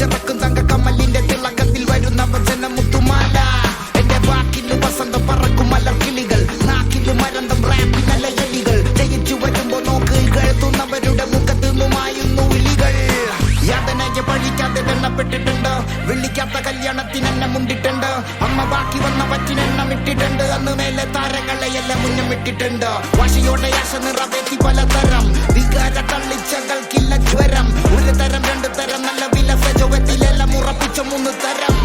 ചിറക്കും തങ്ക കമ്മലിന്റെ തിളക്കത്തിൽ വരുന്ന വചന മുത്തുമാല എന്റെ വാക്കിന് വസന്തം പറക്കും മലർക്കിളികൾ നാക്കില് മരന്തം റാപ്പിനല എലികൾ ജയിച്ചു വരുമ്പോ നോക്കുകൾ തുന്നവരുടെ മുഖത്ത് നിന്നുമായുന്നു വിളികൾ യാതനയെ പഴിക്കാതെ എണ്ണപ്പെട്ടിട്ടുണ്ട് വിളിക്കാത്ത കല്യാണത്തിന് എന്നെ മുണ്ടിട്ടുണ്ട് അമ്മ ബാക്കി വന്ന പറ്റിനെണ്ണം ഇട്ടിട്ടുണ്ട് അന്ന് മേലെ താരങ്ങളെയെല്ലാം മുന്നം ഇട്ടിട്ടുണ്ട് വാശിയോടെ ആശ നിറവേറ്റി പലതരം വികാര തള്ളിച്ചകൾക്കില്ല ജ്വരം ഒരു തരം രണ്ട് തരം നല്ല വില പ്രചോദത്തിലെല്ലാം ഉറപ്പിച്ച 3 തരം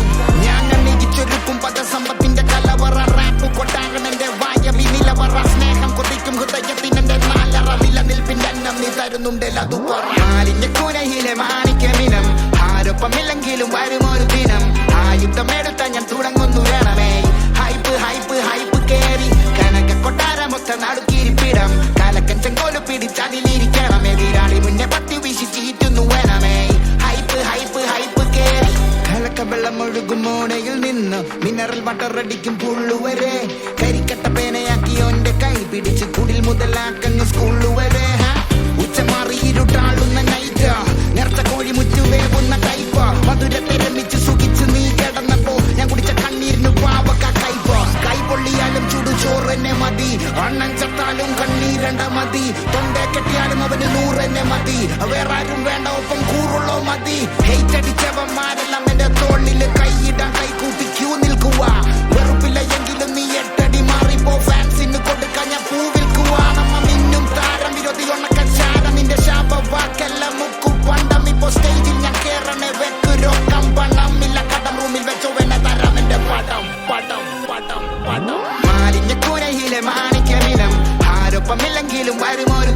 ഞാൻ അണിയിച്ചൊരുക്കും പദസമ്പത്തിന്റെ കലവറ റാപ്പ് കൊട്ടാരമെന്റെ വായവി നിലവറ സ്നേഹം കൊതിക്കും ഹൃദയത്തിനെന്റെ നാലറ നിലനിൽപ്പിന്റെ അന്നം നീ തരുന്നുണ്ടല്ലോ അത് മാലിന്യ കൂനയിലെ മാണിക്യമിനം ആരൊപ്പമില്ലെങ്കിലും വരുമൊരു ദിനം ആയുധമെടുത്ത ഞാൻ തുടങ്ങുന്നു വേണമേ ഹൈപ്പ് ഹൈപ്പ് ഹൈപ്പ് കേറി കനക കൊട്ടാരമൊത്ത നടുക്കിരിപ്പിടം കലക്കൻ ചെങ്കോല് പിടിച്ചതിലിരിക്കണം എതിരാളി മുന്നേ പത്തി വീശി ചീറ്റുന്നു വേണമേ ഹൈപ്പ് ഹൈപ്പ് ഹൈപ്പ് കേറി കലക്ക വെള്ളം ഒഴുകും മോണയിൽ നിന്ന് മിനറൽ വാട്ടർ അടിക്കും പുള്ളുവരെ കരിക്കട്ട പേനയാക്കി ഓന്റെ കൈ പിടിച്ച് കുടിൽ മുതലാക്കുന്നു സ്കൂള് വരെ ഉച്ചമാറി ഇരുട്ടാളുന്ന നൈറ്റ് നേർച്ച കോഴി മുറ്റുവേവുന്ന കൈപ്പ മധുരത്തെ രമിച്ച് സുഖിച്ച് നീ കിടന്നപ്പോ ഞാൻ കുടിച്ച കണ്ണീരിന് പാവക്ക കൈപ്പ കൈ പൊള്ളിയാലും ചുടു ചോറ് എന്നെ മതി അണ്ണൻ ചത്താലും കണ്ണീരണ്ട മതി തൊണ്ട കെട്ടിയാലും അവന് 100 എന്നെ മതി വേറാരും വേണ്ട ഒപ്പം കൂറുള്ളോ മതി ഹെയ്റ്റടിച്ചവന്മാരെല്ലാം എന്റെ തോളില് കൈയിടാൻ കൈകൂപ്പി ക്യൂ നിൽക്കുക വെറുപ്പില്ല എങ്കിലും നീ 8 അടി മാറിപ്പോ ഫാൻസിന് കൊടുക്കാൻ ഞാൻ പൂ വിൽക്കുക നമ്മ മിന്നും താരം വിരോധി ഉണക്കച്ചാരം നിന്റെ ശാപവാക്കെല്ലാം മുക്കു പണ്ടം ഇപ്പോ സ്റ്റേജിൽ ഞാൻ കേറണേ വെക്കുരോ കമ്പണം ഇല്ല കടം റൂമിൽ വെച്ചോ എന്നെ തരാം എന്റെ പടം പടം പടം പടം മാലിന്യ കൂനയിലെ മാണിക്യമിനം ആരൊപ്പമില്ലെങ്കിലും വരുമൊരു